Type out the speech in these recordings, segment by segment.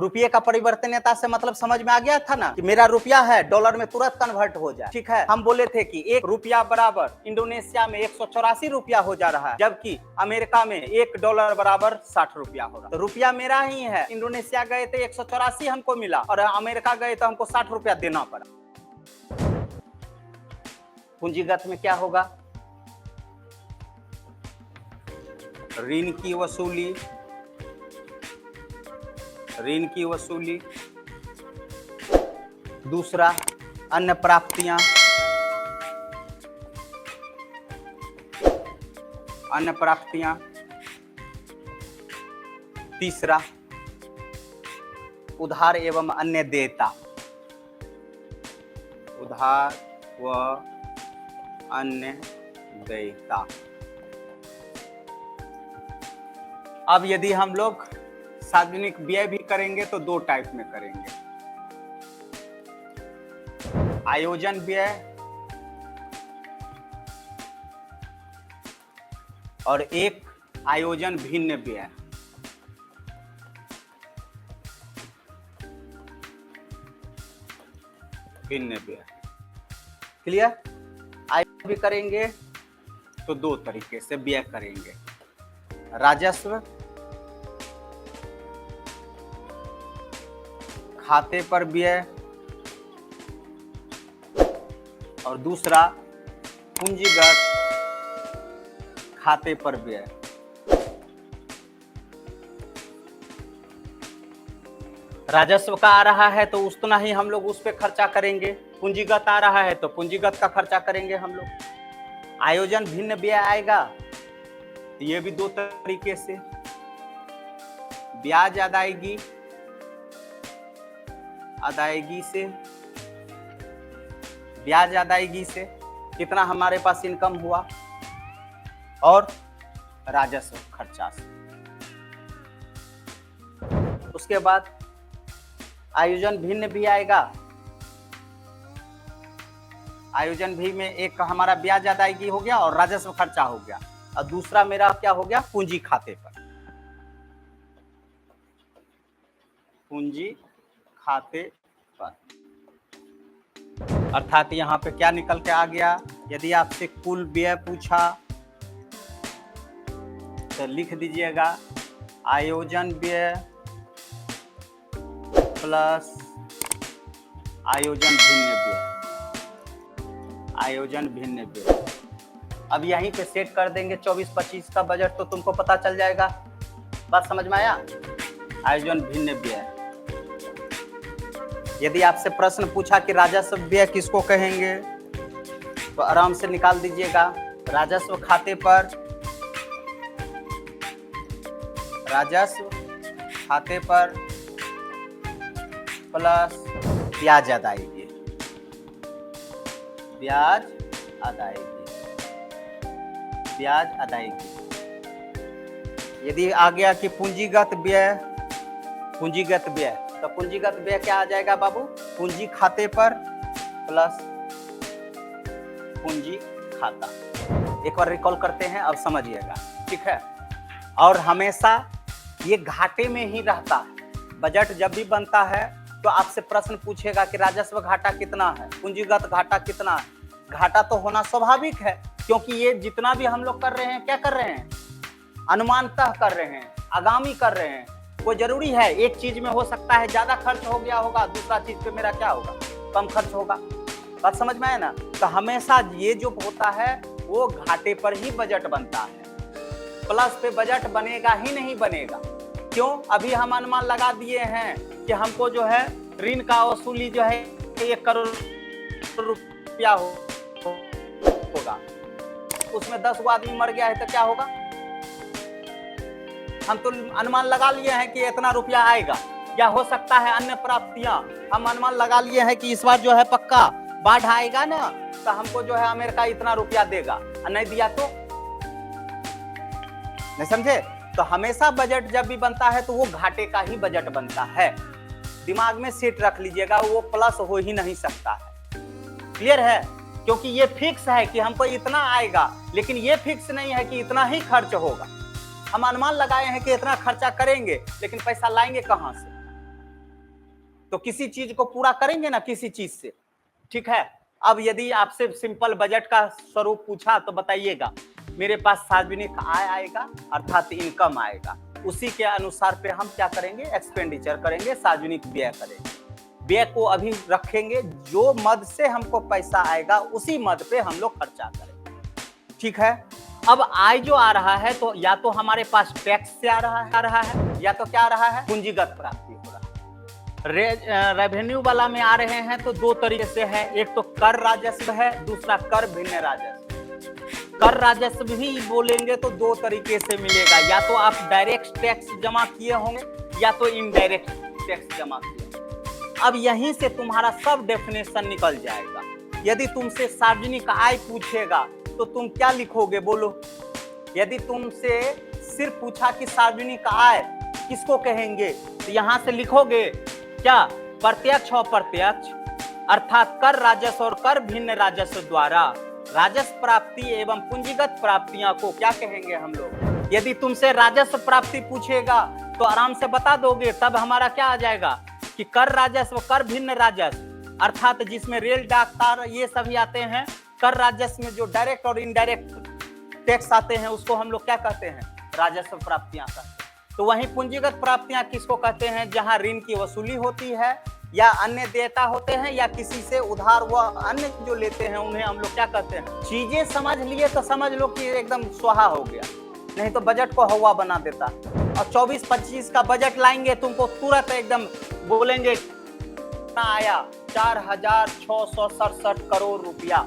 रुपये का परिवर्तनीयता से मतलब समझ में आ गया था ना कि मेरा रुपया है डॉलर में तुरंत कन्वर्ट हो जाए। ठीक है, हम बोले थे कि 1 रुपया बराबर इंडोनेशिया में 184 रुपया हो जा रहा है, जबकि अमेरिका में 1 डॉलर बराबर 60 रुपया हो रहा है। तो रुपया मेरा ही है। इंडोनेशिया गए थे 184 हमको मिला और अमेरिका गए तो हमको 60 रुपया देना पड़ा। पूंजीगत में क्या होगा? ऋण की वसूली, ऋण की वसूली। दूसरा अन्य प्राप्तियां, अन्य प्राप्तियां। तीसरा उधार एवं अन्य देयता, उधार व अन्य देयता। अब यदि हम लोग सार्वजनिक व्यय भी करेंगे तो 2 टाइप में करेंगे, आयोजन व्यय और एक आयोजन भिन्न व्यय। भिन्न व्यय क्लियर? आयोजन भी करेंगे तो 2 तरीके से व्यय करेंगे, राजस्व खाते पर व्यय और दूसरा पूंजीगत खाते पर व्यय। राजस्व का आ रहा है तो उतना ही हम लोग उस पे खर्चा करेंगे, पूंजीगत आ रहा है तो पूंजीगत का खर्चा करेंगे हम लोग। आयोजन भिन्न व्यय आएगा, ये भी 2 तरीके से, ब्याज अदायगी, अदायगी से, ब्याज अदायगी से कितना हमारे पास इनकम हुआ और राजस्व खर्चा से। उसके बाद आयोजन भिन्न भी आएगा। आयोजन भी में एक हमारा ब्याज अदायगी हो गया और राजस्व खर्चा हो गया, और दूसरा मेरा क्या हो गया? पूंजी खाते पर, पूंजी खाते पर। अर्थात यहाँ पे क्या निकल के आ गया? यदि आपसे कुल व्यय पूछा तो लिख दीजिएगा आयोजन व्यय प्लस आयोजन भिन्न व्यय, आयोजन भिन्न व्यय। अब यहीं पे सेट कर देंगे 24-25 का बजट, तो तुमको पता चल जाएगा। बात समझ में आया? आयोजन भिन्न व्यय। यदि आपसे प्रश्न पूछा कि राजस्व व्यय किसको कहेंगे, तो आराम से निकाल दीजिएगा, राजस्व खाते पर, राजस्व खाते पर प्लस ब्याज अदायगी, ब्याज अदायगी, ब्याज अदायगी। यदि आ गया कि पूंजीगत व्यय, पूंजीगत व्यय, तो पूंजीगत व्यय क्या आ जाएगा बाबू? पूंजी खाते पर प्लस पूंजी खाता। एक बार रिकॉल करते हैं, अब समझिएगा, ठीक है? और हमेशा ये घाटे में ही रहता है। बजट जब भी बनता है तो आपसे प्रश्न पूछेगा कि राजस्व घाटा कितना है, पूंजीगत घाटा कितना है। घाटा तो होना स्वाभाविक है, क्योंकि ये जितना भी हम लोग कर रहे हैं, क्या कर रहे हैं? अनुमानतः कर रहे हैं, आगामी कर रहे हैं। कोई जरूरी है एक चीज में हो सकता है ज्यादा खर्च हो गया होगा, दूसरा चीज पे मेरा क्या होगा? कम खर्च होगा। बात समझ में आया ना? तो हमेशा ये जो होता है वो घाटे पर ही बजट बनता है, प्लस पे बजट बनेगा ही नहीं बनेगा। क्यों? अभी हम अनुमान लगा दिए हैं कि हमको जो है ऋण का वसूली जो है 1 करोड़ रुपया होगा, उसमें 10 आदमी मर गया है तो क्या होगा? हम तो अनुमान लगा लिए हैं कि इतना रुपया आएगा, या हो सकता है अन्य प्राप्तियां, हम अनुमान लगा लिए हैं कि इस बार जो है पक्का बाढ़ आएगा ना, तो हमको जो है अमेरिका इतना रुपया देगा, नहीं दिया तो नहीं, समझे? तो हमेशा बजट जब भी बनता है तो वो घाटे का ही बजट बनता है। दिमाग में सेट रख लीजिएगा, वो प्लस हो ही नहीं सकता है। क्लियर है? क्योंकि ये फिक्स है कि हमको इतना आएगा, लेकिन ये फिक्स नहीं है कि इतना ही खर्च होगा। हम अनुमान लगाए हैं कि इतना खर्चा करेंगे, लेकिन पैसा लाएंगे कहां से? तो किसी चीज को पूरा करेंगे ना किसी चीज से, ठीक है। अब यदि आपसे सिंपल बजट का स्वरूप पूछा तो बताइएगा, मेरे पास सार्वजनिक आय आएगा अर्थात इनकम आएगा, उसी के अनुसार पे हम क्या करेंगे, एक्सपेंडिचर करेंगे, सार्वजनिक व्यय करेंगे। व्यय को अभी रखेंगे, जो मद से हमको पैसा आएगा उसी मद पे हम लोग खर्चा करेंगे, ठीक है। अब आय जो आ रहा है तो या तो हमारे पास टैक्स से आ रहा है या तो क्या आ रहा है, पूंजीगत प्राप्ति हो रहा है। रेवेन्यू वाला में आ रहे हैं तो दो तरीके से है, एक तो कर राजस्व है, दूसरा कर भिन्न राजस्व। कर राजस्व भी बोलेंगे तो दो तरीके से मिलेगा, या तो आप डायरेक्ट टैक्स जमा किए होंगे या तो इनडायरेक्ट टैक्स जमा किए। अब यहीं से तुम्हारा सब डेफिनेशन निकल जाएगा। यदि तुमसे सार्वजनिक आय पूछेगा तो तुम क्या लिखोगे बोलो। यदि तुमसे सिर्फ पूछा कि सार्वजनिक आय किसको कहेंगे तो यहां से लिखोगे क्या, प्रत्यक्ष और अप्रत्यक्ष अर्थात कर राजस्व और कर भिन्न राजस्व द्वारा राजस्व प्राप्ति एवं पूंजीगत प्राप्तियां को क्या कहेंगे हम लोग। यदि तुमसे राजस्व प्राप्ति पूछेगा तो आराम से बता दोगे, तब हमारा क्या आ जाएगा कि कर राजस्व कर भिन्न राजस्व अर्थात जिसमें रेल डाकतार ये सभी आते हैं। कर राजस्व में जो डायरेक्ट और इनडायरेक्ट टैक्स आते हैं उसको हम लोग क्या कहते हैं, राजस्व प्राप्तियां कहते हैं। तो वहीं पूंजीगत प्राप्तियां किसको कहते हैं, जहां ऋण की वसूली होती है या अन्य देयता होते हैं या किसी से उधार व अन्य जो लेते हैं उन्हें हम लोग क्या कहते हैं। चीजें समझ लिए तो समझ लो कि एकदम स्वाहा हो गया, नहीं तो बजट को हवा बना देता। और 24-25 का बजट लाएंगे तुमको तुरंत एकदम बोलेंगे कितना आया, 4,667 करोड़ रुपया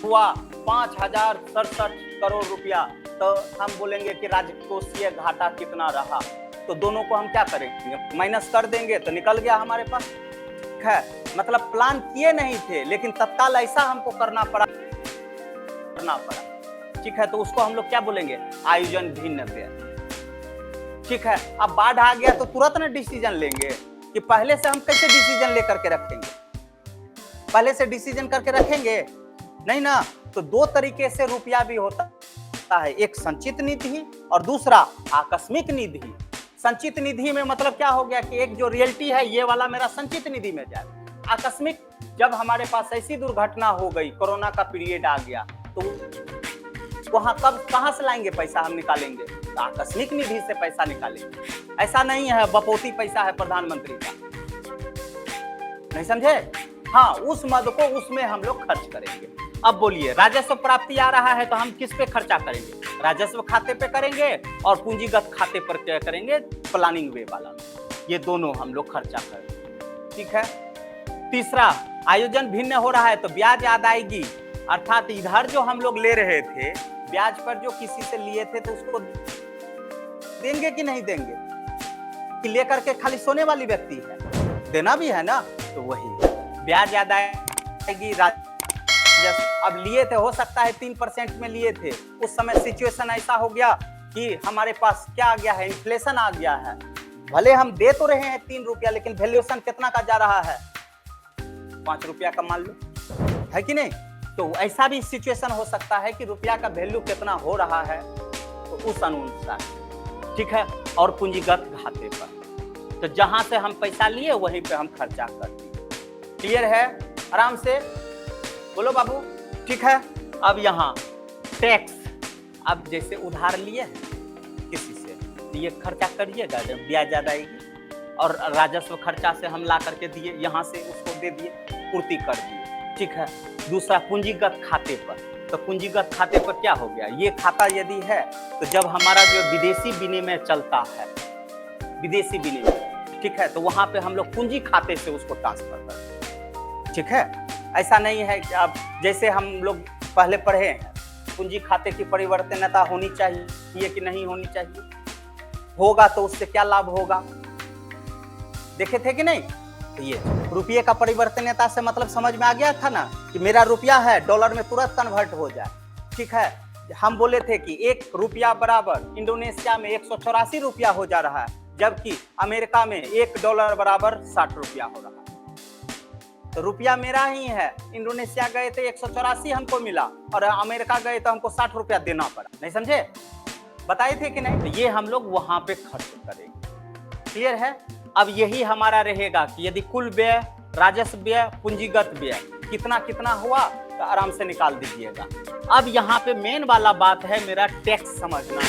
हुआ, 5,067 करोड़ रुपया, तो हम बोलेंगे कि राजकोषीय घाटा कितना रहा। तो दोनों को हम क्या करेंगे, माइनस कर देंगे तो निकल गया हमारे पास है। मतलब प्लान किए नहीं थे लेकिन तत्काल ऐसा हमको करना पड़ा, ठीक है। तो उसको हम लोग क्या बोलेंगे, आयोजन भिन्न व्यय, ठीक है। अब बाढ़ आ गया तो तुरंत ना डिसीजन लेंगे कि पहले से हम कैसे डिसीजन लेकर के रखेंगे, पहले से डिसीजन करके रखेंगे नहीं ना। तो दो तरीके से रुपया भी होता है, एक संचित निधि और दूसरा आकस्मिक निधि। संचित निधि में मतलब क्या हो गया कि एक जो रियलिटी है ये वाला मेरा संचित निधि में जाए। आकस्मिक जब हमारे पास ऐसी दुर्घटना हो गई, कोरोना का पीरियड आ गया, तो वहां कब कहां से लाएंगे पैसा, हम निकालेंगे तो आकस्मिक निधि से पैसा निकालेंगे। ऐसा नहीं है बपोती पैसा है प्रधानमंत्री का, नहीं समझे। हाँ, उस मद को उसमें हम लोग खर्च करेंगे। अब बोलिए, राजस्व प्राप्ति आ रहा है तो हम किस पे खर्चा करेंगे, राजस्व खाते पे करेंगे और पूंजीगत खाते पर क्या करेंगे, प्लानिंग वे वाला। ये दोनों हम लोग खर्चा करेंगे, ठीक है। तीसरा, आयोजन भिन्न हो रहा है तो ब्याज अदायगी अर्थात इधर जो हम लोग ले रहे थे ब्याज पर जो किसी से लिए थे तो उसको देंगे कि नहीं देंगे, कि लेकर के खाली सोने वाली व्यक्ति है, देना भी है ना। तो वही ब्याज अदायगी अब लिए थे, हो सकता है 3% में लिए थे, उस समय सिचुएशन ऐसा हो गया कि हमारे पास क्या आ गया है, इन्फ्लेशन आ गया है। भले हम दे तो रहे हैं 3 रुपया लेकिन वैल्यूएशन कितना का जा रहा है, 5 रुपया का मान लो, है कि नहीं। तो ऐसा भी सिचुएशन हो सकता है कि रुपया का वैल्यू कितना हो रहा है तो उस अनुसार, ठीक है। और पूंजीगत खाते पर तो जहां से हम पैसा लिए वहीं पे हम खर्चा कर दिए। क्लियर है, आराम से बोलो बाबू, ठीक है। अब यहाँ टैक्स, अब जैसे उधार लिए हैं किसी से तो ये खर्चा करिएगा, जब ब्याज आएगी और राजस्व खर्चा से हम ला करके दिए, यहाँ से उसको दे दिए, पूर्ति कर दिए, ठीक है। दूसरा पूंजीगत खाते पर, तो पूंजीगत खाते पर क्या हो गया, ये खाता यदि है तो जब हमारा जो विदेशी विनिमय चलता है, विदेशी विनिमय, ठीक है, तो वहां पे हम लोग पूंजी खाते से उसको ट्रांसफर करते हैं, ठीक है। ऐसा नहीं है कि अब जैसे हम लोग पहले पढ़े हैं, पूंजी खाते की परिवर्तनीयता होनी चाहिए कि नहीं होनी चाहिए, होगा तो उससे क्या लाभ होगा, देखे थे कि नहीं। तो ये रुपये का परिवर्तनीयता से मतलब समझ में आ गया था ना कि मेरा रुपया है डॉलर में तुरंत कन्वर्ट हो जाए, ठीक है। हम बोले थे कि 1 रुपया बराबर इंडोनेशिया में 184 रुपया हो जा रहा है, जबकि अमेरिका में 1 डॉलर बराबर 60 रुपया हो रहा है। तो रुपया मेरा ही है, इंडोनेशिया गए थे 184 हमको मिला और अमेरिका गए तो हमको 60 रुपया देना पड़ा, नहीं समझे, बताए थे कि नहीं। तो ये हम लोग वहां पे खर्च करेंगे, क्लियर है। अब यही हमारा रहेगा कि यदि कुल व्यय, राजस्व व्यय, पूंजीगत व्यय कितना कितना हुआ तो आराम से निकाल दीजिएगा। अब यहाँ पे मेन वाला बात है मेरा टैक्स समझना।